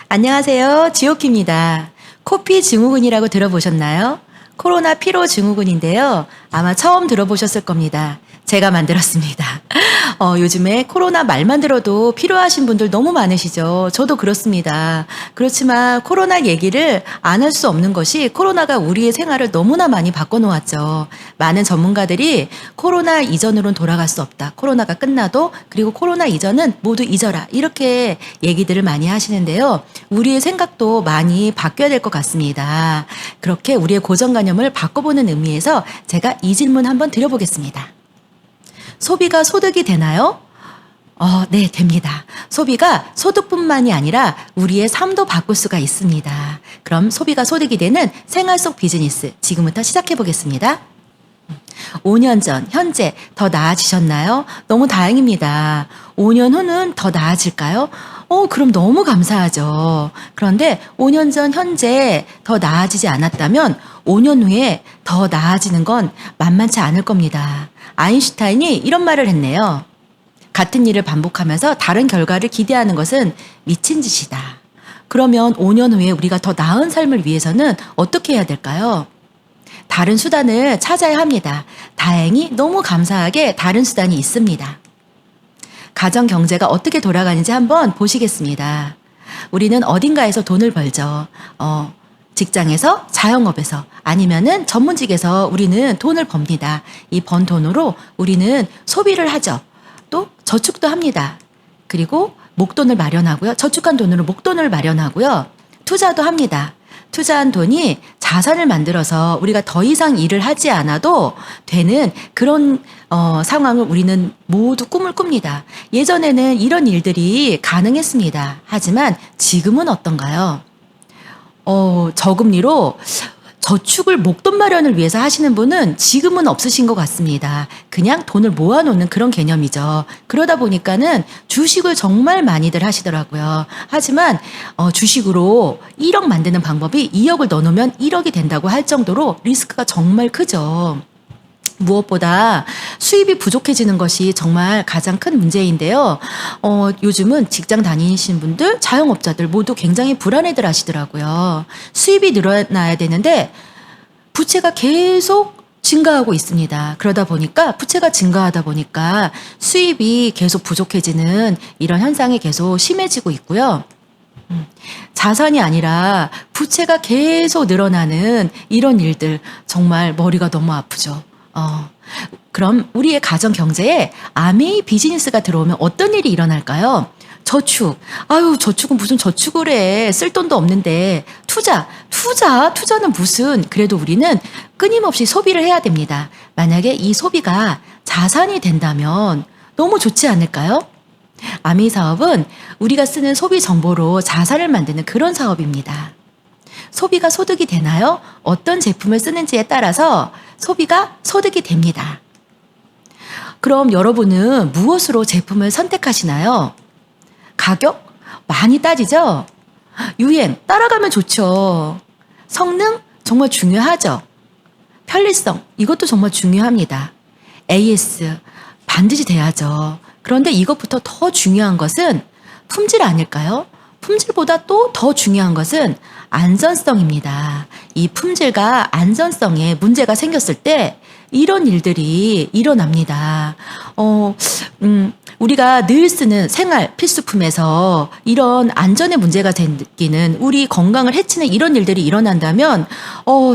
안녕하세요. 지오키입니다. 코피 증후군이라고 들어보셨나요? 코로나 피로 증후군인데요. 아마 처음 들어보셨을 겁니다. 제가 만들었습니다. 요즘에 코로나 말만 들어도 필요하신 분들 너무 많으시죠. 저도 그렇습니다. 그렇지만 코로나 얘기를 안 할 수 없는 것이 코로나가 우리의 생활을 너무나 많이 바꿔놓았죠. 많은 전문가들이 코로나 이전으로는 돌아갈 수 없다. 코로나가 끝나도 그리고 코로나 이전은 모두 잊어라. 이렇게 얘기들을 많이 하시는데요. 우리의 생각도 많이 바뀌어야 될 것 같습니다. 그렇게 우리의 고정관념을 바꿔보는 의미에서 제가 이 질문 한번 드려보겠습니다. 소비가 소득이 되나요? 네, 됩니다. 소비가 소득뿐만이 아니라 우리의 삶도 바꿀 수가 있습니다. 그럼 소비가 소득이 되는 생활 속 비즈니스 지금부터 시작해 보겠습니다. 5년 전, 현재 더 나아지셨나요? 너무 다행입니다. 5년 후는 더 나아질까요? 그럼 너무 감사하죠. 그런데 5년 전, 현재 더 나아지지 않았다면 5년 후에 더 나아지는 건 만만치 않을 겁니다. 아인슈타인이 이런 말을 했네요. 같은 일을 반복하면서 다른 결과를 기대하는 것은 미친 짓이다. 그러면 5년 후에 우리가 더 나은 삶을 위해서는 어떻게 해야 될까요? 다른 수단을 찾아야 합니다. 다행히 너무 감사하게 다른 수단이 있습니다. 가정 경제가 어떻게 돌아가는지 한번 보시겠습니다. 우리는 어딘가에서 돈을 벌죠. 직장에서, 자영업에서, 아니면은 전문직에서 우리는 돈을 법니다. 이 번 돈으로 우리는 소비를 하죠. 또 저축도 합니다. 그리고 목돈을 마련하고요. 저축한 돈으로 목돈을 마련하고요. 투자도 합니다. 투자한 돈이 자산을 만들어서 우리가 더 이상 일을 하지 않아도 되는 그런 상황을 우리는 모두 꿈을 꿉니다. 예전에는 이런 일들이 가능했습니다. 하지만 지금은 어떤가요? 저금리로 저축을 목돈 마련을 위해서 하시는 분은 지금은 없으신 것 같습니다. 그냥 돈을 모아놓는 그런 개념이죠. 그러다 보니까는 주식을 정말 많이들 하시더라고요. 하지만 주식으로 1억 만드는 방법이 2억을 넣어놓으면 1억이 된다고 할 정도로 리스크가 정말 크죠. 무엇보다 수입이 부족해지는 것이 정말 가장 큰 문제인데요. 요즘은 직장 다니시는 분들, 자영업자들 모두 굉장히 불안해들 하시더라고요. 수입이 늘어나야 되는데 부채가 계속 증가하고 있습니다. 그러다 보니까 부채가 증가하다 보니까 수입이 계속 부족해지는 이런 현상이 계속 심해지고 있고요. 자산이 아니라 부채가 계속 늘어나는 이런 일들 정말 머리가 너무 아프죠. 그럼 우리의 가정 경제에 아메이 비즈니스가 들어오면 어떤 일이 일어날까요? 저축. 저축은 무슨 저축을 해. 쓸 돈도 없는데. 투자는 무슨. 그래도 우리는 끊임없이 소비를 해야 됩니다. 만약에 이 소비가 자산이 된다면 너무 좋지 않을까요? 아메이 사업은 우리가 쓰는 소비 정보로 자산을 만드는 그런 사업입니다. 소비가 소득이 되나요? 어떤 제품을 쓰는지에 따라서 소비가 소득이 됩니다. 그럼 여러분은 무엇으로 제품을 선택하시나요? 가격? 많이 따지죠? 유행? 따라가면 좋죠. 성능? 정말 중요하죠. 편리성? 이것도 정말 중요합니다. AS? 반드시 돼야죠. 그런데 이것부터 더 중요한 것은 품질 아닐까요? 품질보다 또 더 중요한 것은 안전성입니다. 이 품질과 안전성에 문제가 생겼을 때 이런 일들이 일어납니다. 우리가 늘 쓰는 생활 필수품에서 이런 안전에 문제가 생기는 우리 건강을 해치는 이런 일들이 일어난다면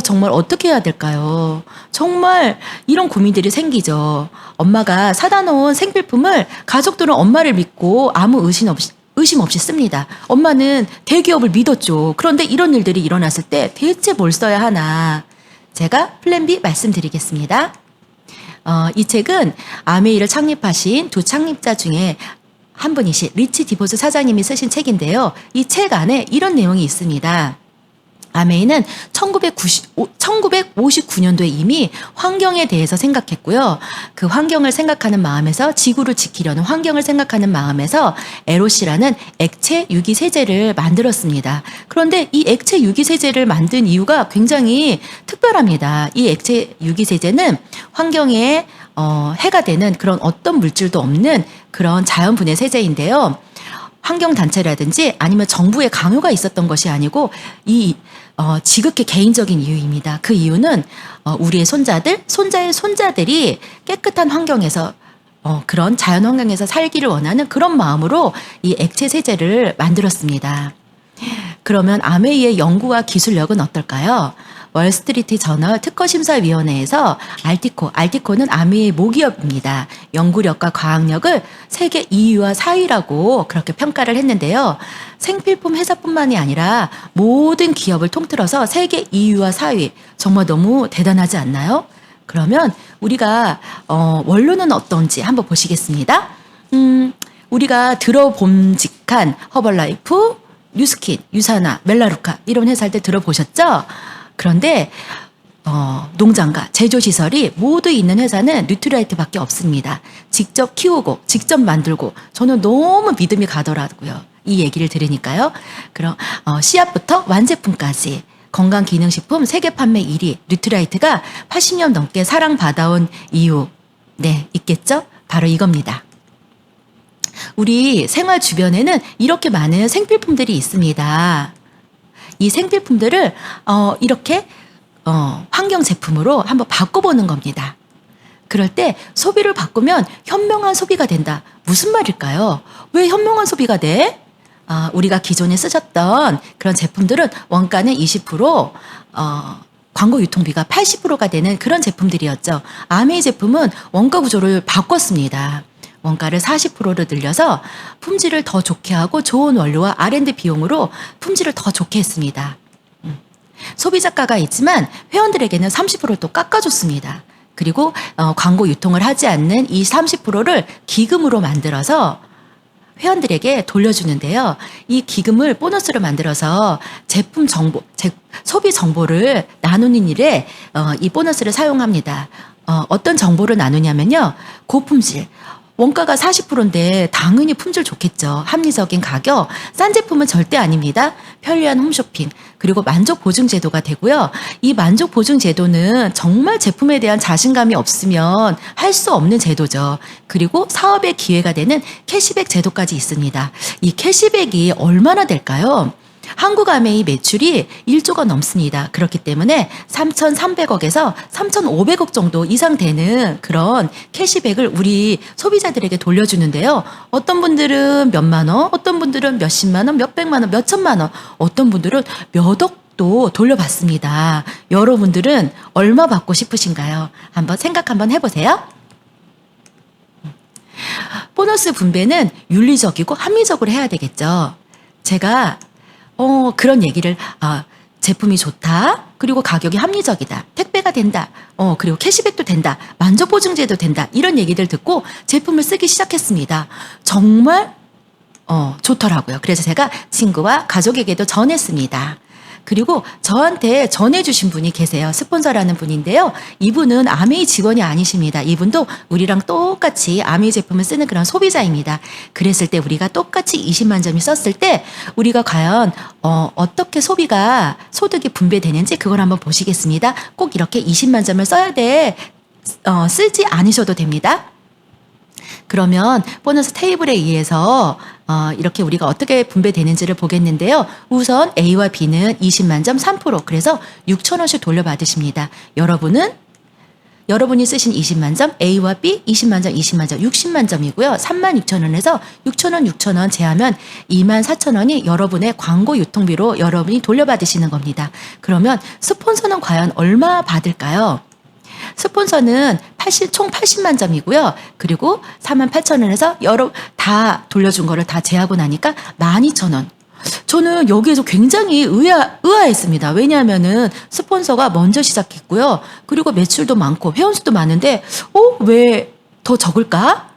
정말 어떻게 해야 될까요? 정말 이런 고민들이 생기죠. 엄마가 사다 놓은 생필품을 가족들은 엄마를 믿고 아무 의심 없이 씁니다. 엄마는 대기업을 믿었죠. 그런데 이런 일들이 일어났을 때 대체 뭘 써야 하나? 제가 플랜 B 말씀드리겠습니다. 이 책은 아메이를 창립하신 두 창립자 중에 한 분이신 리치 디보스 사장님이 쓰신 책인데요. 이 책 안에 이런 내용이 있습니다. 아메이는 1959년도에 이미 환경에 대해서 생각했고요. 그 환경을 생각하는 마음에서 지구를 지키려는 환경을 생각하는 마음에서 에로시라는 액체 유기세제를 만들었습니다. 그런데 이 액체 유기세제를 만든 이유가 굉장히 특별합니다. 이 액체 유기세제는 환경에 해가 되는 그런 어떤 물질도 없는 그런 자연분해 세제인데요. 환경단체라든지 아니면 정부의 강요가 있었던 것이 아니고 지극히 개인적인 이유입니다. 그 이유는 우리의 손자들, 손자의 손자들이 깨끗한 환경에서 그런 자연 환경에서 살기를 원하는 그런 마음으로 이 액체 세제를 만들었습니다. 그러면 아메이의 연구와 기술력은 어떨까요? 월스트리트 저널 특허심사위원회에서 알티코는 아메이의 모기업입니다. 연구력과 과학력을 세계 2위와 4위라고 그렇게 평가를 했는데요. 생필품 회사뿐만이 아니라 모든 기업을 통틀어서 세계 2위와 4위, 정말 너무 대단하지 않나요? 그러면 우리가 원료는 어떤지 한번 보시겠습니다. 우리가 들어봄직한 허벌라이프, 뉴스킨, 유사나, 멜라루카 이런 회사들 들어보셨죠? 그런데 농장과 제조시설이 모두 있는 회사는 뉴트라이트밖에 없습니다. 직접 키우고 직접 만들고 저는 너무 믿음이 가더라고요. 이 얘기를 들으니까요. 그럼 씨앗부터 완제품까지 건강기능식품 세계 판매 1위 뉴트라이트가 80년 넘게 사랑받아온 이유 있겠죠? 바로 이겁니다. 우리 생활 주변에는 이렇게 많은 생필품들이 있습니다. 이 생필품들을 이렇게 환경 제품으로 한번 바꿔보는 겁니다. 그럴 때 소비를 바꾸면 현명한 소비가 된다. 무슨 말일까요? 왜 현명한 소비가 돼? 우리가 기존에 쓰셨던 그런 제품들은 원가는 20%, 광고 유통비가 80%가 되는 그런 제품들이었죠. 아메이 제품은 원가 구조를 바꿨습니다. 원가를 40%로 늘려서 품질을 더 좋게 하고 좋은 원료와 R&D 비용으로 품질을 더 좋게 했습니다. 소비자가가 있지만 회원들에게는 30%를 또 깎아줬습니다. 그리고 광고 유통을 하지 않는 이 30%를 기금으로 만들어서 회원들에게 돌려주는데요. 이 기금을 보너스로 만들어서 제품 정보, 소비 정보를 나누는 일에 이 보너스를 사용합니다. 어떤 정보를 나누냐면요. 고품질. 원가가 40%인데 당연히 품질 좋겠죠. 합리적인 가격, 싼 제품은 절대 아닙니다. 편리한 홈쇼핑, 그리고 만족 보증 제도가 되고요. 이 만족 보증 제도는 정말 제품에 대한 자신감이 없으면 할 수 없는 제도죠. 그리고 사업의 기회가 되는 캐시백 제도까지 있습니다. 이 캐시백이 얼마나 될까요? 한국 아메이 매출이 1조가 넘습니다. 그렇기 때문에 3,300억에서 3,500억 정도 이상 되는 그런 캐시백을 우리 소비자들에게 돌려주는데요. 어떤 분들은 몇만 원, 어떤 분들은 몇십만 원, 몇백만 원, 몇천만 원, 어떤 분들은 몇 억도 돌려받습니다. 여러분들은 얼마 받고 싶으신가요? 한번 생각 한번 해보세요. 보너스 분배는 윤리적이고 합리적으로 해야 되겠죠. 제가 그런 얘기를, 제품이 좋다. 그리고 가격이 합리적이다. 택배가 된다. 그리고 캐시백도 된다. 만족보증제도 된다. 이런 얘기들 듣고 제품을 쓰기 시작했습니다. 정말, 좋더라고요. 그래서 제가 친구와 가족에게도 전했습니다. 그리고 저한테 전해주신 분이 계세요. 스폰서라는 분인데요. 이분은 아메이 직원이 아니십니다. 이분도 우리랑 똑같이 아메이 제품을 쓰는 그런 소비자입니다. 그랬을 때 우리가 똑같이 20만 점이 썼을 때 우리가 과연 어떻게 소득이 분배되는지 그걸 한번 보시겠습니다. 꼭 이렇게 20만 점을 써야 돼. 쓰지 않으셔도 됩니다. 그러면 보너스 테이블에 의해서 이렇게 우리가 어떻게 분배되는지를 보겠는데요. 우선 A와 B는 20만 점 3%, 그래서 6,000원씩 돌려받으십니다. 여러분이 쓰신 20만 점, A와 B 20만 점, 20만 점, 60만 점이고요. 36,000원에서 6,000원 제하면 24,000원이 여러분의 광고 유통비로 여러분이 돌려받으시는 겁니다. 그러면 스폰서는 과연 얼마 받을까요? 스폰서는 총 80만 점이고요. 그리고 48,000원에서 다 돌려준 거를 다 제하고 나니까 12,000원. 저는 여기에서 굉장히 의아했습니다. 왜냐하면은 스폰서가 먼저 시작했고요. 그리고 매출도 많고 회원수도 많은데 왜 더 적을까?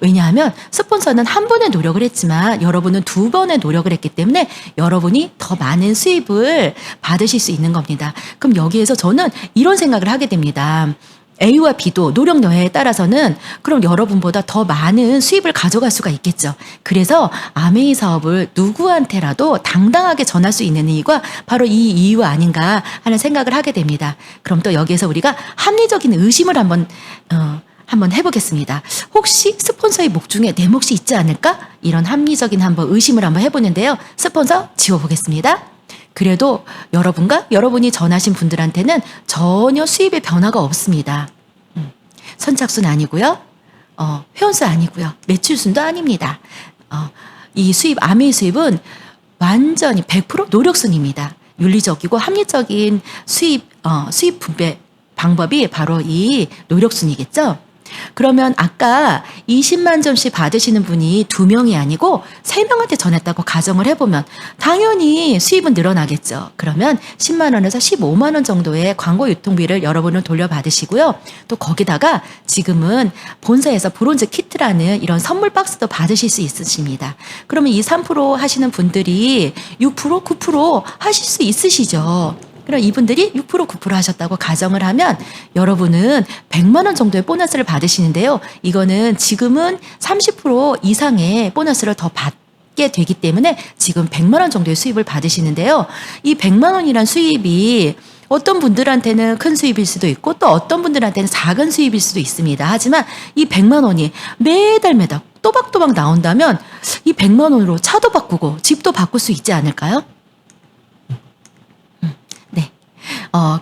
왜냐하면 스폰서는 한 번의 노력을 했지만 여러분은 두 번의 노력을 했기 때문에 여러분이 더 많은 수입을 받으실 수 있는 겁니다. 그럼 여기에서 저는 이런 생각을 하게 됩니다. A와 B도 노력 여하에 따라서는 그럼 여러분보다 더 많은 수입을 가져갈 수가 있겠죠. 그래서 아메이 사업을 누구한테라도 당당하게 전할 수 있는 이유가 바로 이 이유 아닌가 하는 생각을 하게 됩니다. 그럼 또 여기에서 우리가 합리적인 의심을 한번 한번 해보겠습니다. 혹시 스폰서의 목 중에 내 몫이 있지 않을까? 이런 합리적인 한번 의심을 한번 해보는데요. 스폰서 지워보겠습니다. 그래도 여러분과 여러분이 전하신 분들한테는 전혀 수입의 변화가 없습니다. 선착순 아니고요. 회원수 아니고요. 매출순도 아닙니다. 이 수입, 아메이 수입은 완전히 100% 노력순입니다. 윤리적이고 합리적인 수입 분배 방법이 바로 이 노력순이겠죠? 그러면 아까 20만 점씩 받으시는 분이 2명이 아니고 3명한테 전했다고 가정을 해보면 당연히 수입은 늘어나겠죠. 그러면 10만 원에서 15만 원 정도의 광고 유통비를 여러분은 돌려받으시고요. 또 거기다가 지금은 본사에서 브론즈 키트라는 이런 선물 박스도 받으실 수 있으십니다. 그러면 이 3% 하시는 분들이 6%, 9% 하실 수 있으시죠. 그럼 이분들이 6%, 9% 하셨다고 가정을 하면 여러분은 100만 원 정도의 보너스를 받으시는데요. 이거는 지금은 30% 이상의 보너스를 더 받게 되기 때문에 지금 100만 원 정도의 수입을 받으시는데요. 이 100만 원이란 수입이 어떤 분들한테는 큰 수입일 수도 있고 또 어떤 분들한테는 작은 수입일 수도 있습니다. 하지만 이 100만 원이 매달 또박또박 나온다면 이 100만 원으로 차도 바꾸고 집도 바꿀 수 있지 않을까요?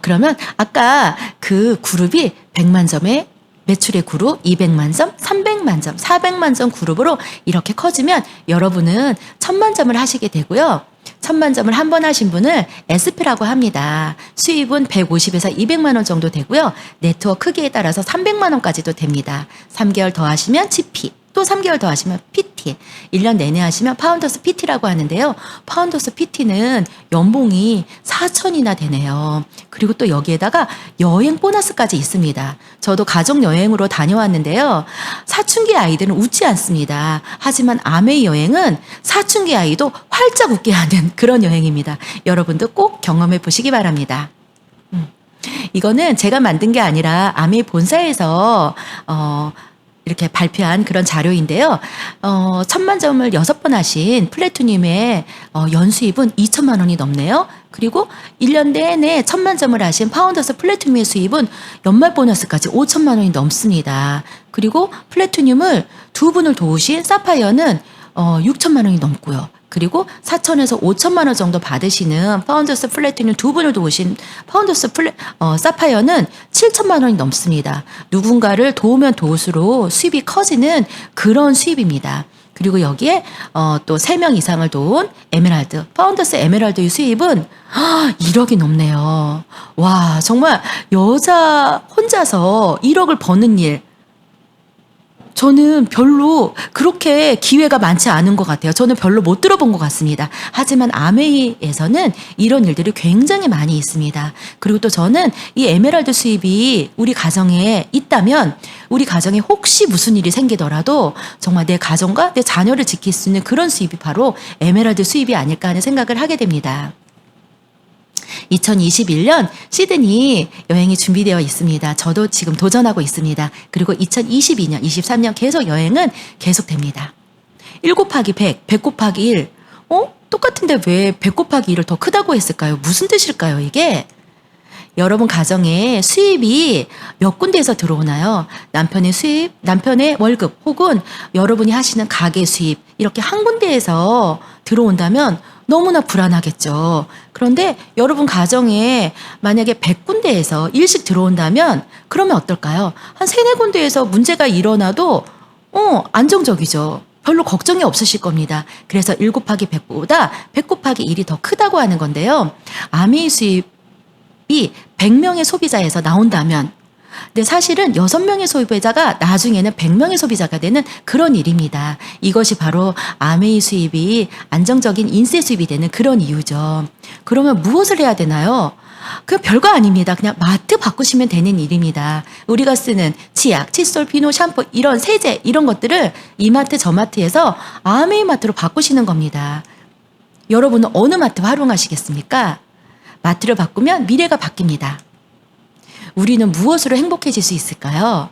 그러면 아까 그 그룹이 100만 점의 매출의 그룹, 200만 점, 300만 점, 400만 점 그룹으로 이렇게 커지면 여러분은 1000만 점을 하시게 되고요. 1000만 점을 한 번 하신 분을 SP라고 합니다. 수입은 150에서 200만 원 정도 되고요. 네트워크 크기에 따라서 300만 원까지도 됩니다. 3개월 더 하시면 GP. 또 3개월 더 하시면 PT, 1년 내내 하시면 파운더스 PT라고 하는데요. 파운더스 PT는 연봉이 4천이나 되네요. 그리고 또 여기에다가 여행 보너스까지 있습니다. 저도 가족여행으로 다녀왔는데요. 사춘기 아이들은 웃지 않습니다. 하지만 아메이 여행은 사춘기 아이도 활짝 웃게 하는 그런 여행입니다. 여러분도 꼭 경험해 보시기 바랍니다. 이거는 제가 만든 게 아니라 아메이 본사에서 이렇게 발표한 그런 자료인데요. 1000만 점을 6번 하신 플래투님의 연수입은 2천만 원이 넘네요. 그리고 1년 내내 1000만 점을 하신 파운더스 플래투님의 수입은 연말 보너스까지 5천만 원이 넘습니다. 그리고 플래투님을 2분을 도우신 사파이어는 6천만 원이 넘고요. 그리고 4천에서 5천만 원 정도 받으시는 파운더스 플래티늄 2분을 도우신 파운더스 사파이어는 7천만 원이 넘습니다. 누군가를 도우면 도울수록 수입이 커지는 그런 수입입니다. 그리고 여기에 또 3명 이상을 도운 에메랄드, 파운더스 에메랄드의 수입은 1억이 넘네요. 와, 정말 여자 혼자서 1억을 버는 일, 저는 별로 그렇게 기회가 많지 않은 것 같아요. 저는 별로 못 들어본 것 같습니다. 하지만 아메이에서는 이런 일들이 굉장히 많이 있습니다. 그리고 또 저는 이 에메랄드 수입이 우리 가정에 있다면 우리 가정에 혹시 무슨 일이 생기더라도 정말 내 가정과 내 자녀를 지킬 수 있는 그런 수입이 바로 에메랄드 수입이 아닐까 하는 생각을 하게 됩니다. 2021년 시드니 여행이 준비되어 있습니다. 저도 지금 도전하고 있습니다. 그리고 2022년, 23년 계속 여행은 계속됩니다. 1 곱하기 100, 100 곱하기 1. 똑같은데 왜 100 곱하기 1을 더 크다고 했을까요? 무슨 뜻일까요, 이게? 여러분 가정에 수입이 몇 군데에서 들어오나요? 남편의 수입, 남편의 월급 혹은 여러분이 하시는 가게 수입 이렇게 한 군데에서 들어온다면 너무나 불안하겠죠. 그런데 여러분 가정에 만약에 100군데에서 일씩 들어온다면 그러면 어떨까요? 한 3, 4군데에서 문제가 일어나도 안정적이죠. 별로 걱정이 없으실 겁니다. 그래서 1 곱하기 100보다 100 곱하기 1이 더 크다고 하는 건데요. 아메이 수입이 100명의 소비자에서 나온다면 근데 사실은 6명의 소비자가 나중에는 100명의 소비자가 되는 그런 일입니다. 이것이 바로 아메이 수입이 안정적인 인세 수입이 되는 그런 이유죠. 그러면 무엇을 해야 되나요? 그냥 별거 아닙니다. 그냥 마트 바꾸시면 되는 일입니다. 우리가 쓰는 치약, 칫솔, 비누, 샴푸 이런 세제 이런 것들을 이마트 저마트에서 아메이 마트로 바꾸시는 겁니다. 여러분은 어느 마트 활용하시겠습니까? 마트를 바꾸면 미래가 바뀝니다. 우리는 무엇으로 행복해질 수 있을까요?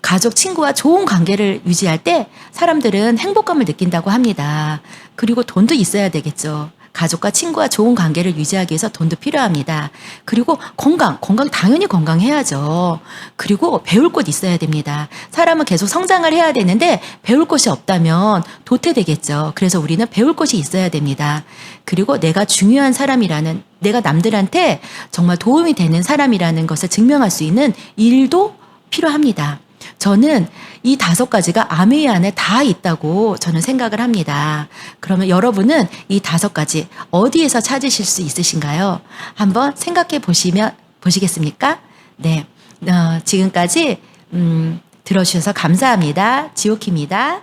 가족, 친구와 좋은 관계를 유지할 때 사람들은 행복감을 느낀다고 합니다. 그리고 돈도 있어야 되겠죠. 가족과 친구와 좋은 관계를 유지하기 위해서 돈도 필요합니다. 그리고 건강 당연히 건강해야죠. 그리고 배울 곳 있어야 됩니다. 사람은 계속 성장을 해야 되는데 배울 곳이 없다면 도태되겠죠. 그래서 우리는 배울 곳이 있어야 됩니다. 그리고 내가 중요한 사람이라는, 내가 남들한테 정말 도움이 되는 사람이라는 것을 증명할 수 있는 일도 필요합니다. 저는 이 5가지가 아메이 안에 다 있다고 저는 생각을 합니다. 그러면 여러분은 이 5가지 어디에서 찾으실 수 있으신가요? 한번 생각해 보시겠습니까? 네. 지금까지 들어주셔서 감사합니다. 지오키입니다.